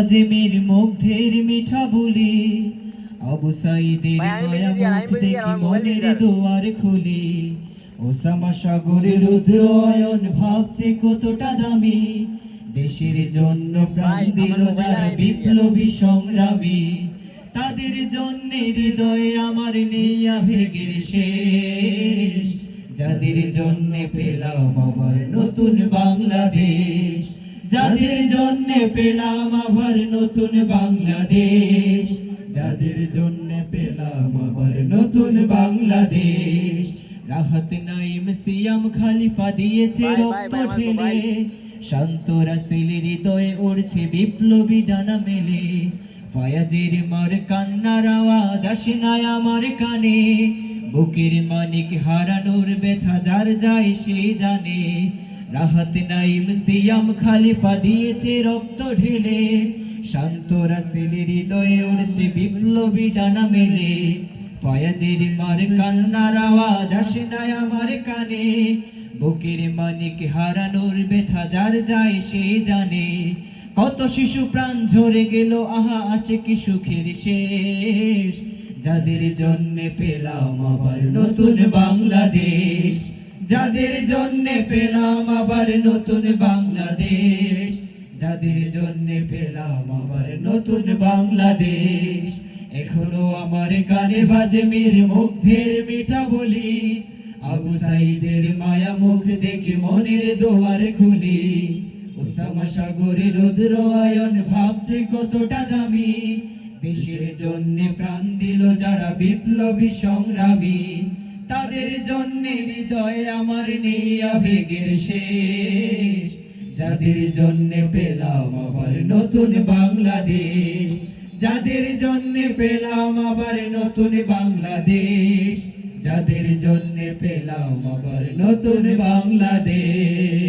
আজিমের মুগ্ধের মিঠা বলি, আবু সাইদের মায়া মুখ দেখি মনের দুয়ার খুলি। ওসামা সাগরে রুদ্র অয়ন ভাবছে কতটা দামি, দেশের জন্য প্রাণ দিল যারা বিপ্লবী সংগ্রামী। তাদের জন্য হৃদয়ে আমার নেই আবেগের শেষ, যাদের জন্য পেলাম আবার নতুন বাংলাদেশ, যাদের জন্য পেলাম আবার নতুন বাংলাদেশ, যাদের জন্য পেলাম আবার নতুন বাংলাদেশ। রাহাত নাইম সিয়াম খালিফা দিয়েছে রক্ত ঢেলে, শান্ত রাসেলের হৃদয়ে উড়ছে বিপ্লবী ডানা মেলে। ফয়াজের মার কান্নার আওয়াজ আসে না আমার কানে, বুকের মানিক হারানোর ব্যথা যার যায় সে জানে। রাহাত নাইম সিয়াম খালিফা দিয়েছে রক্ত ঢেলে, শান্ত রাসেলের হৃদয়ে উড়ছে বিপ্লবী ডানা মেলে। ফয়াজের মার কান্নার আওয়াজ আসে না আমার কানে, বুকের মানিক হারানোর ব্যথা যার যায় সে জানে। কত শিশু প্রাণ ঝরে গেল, আহা আছে কি সুখের শেষ, যাদের জন্য পেলাম আবার নতুন বাংলাদেশ, যাদের জন্য পেলাম আবার নতুন বাংলাদেশ, যাদের জন্য পেলাম আবার নতুন বাংলাদেশ। এখনো আমার কানে বাজে মীর মুগ্ধের মিঠা বলি, আবু সাইদের মায়া মুখ দেখে মনের দুয়ার খুলি। ওসামা সাগরে রুদ্র অয়ন ভাবছে কতটা দামি, দেশের জন্য প্রাণ দিল যারা বিপ্লবী সংগ্রামী। তাদের জন্য হৃদয়ে আমার নেই আবেগের শেষ, যাদের জন্য পেলাম আবার নতুন বাংলাদেশ, যাদের জন্য পেলাম আবার নতুন বাংলাদেশ, যাদের জন্য পেলাম আবার নতুন বাংলাদেশ।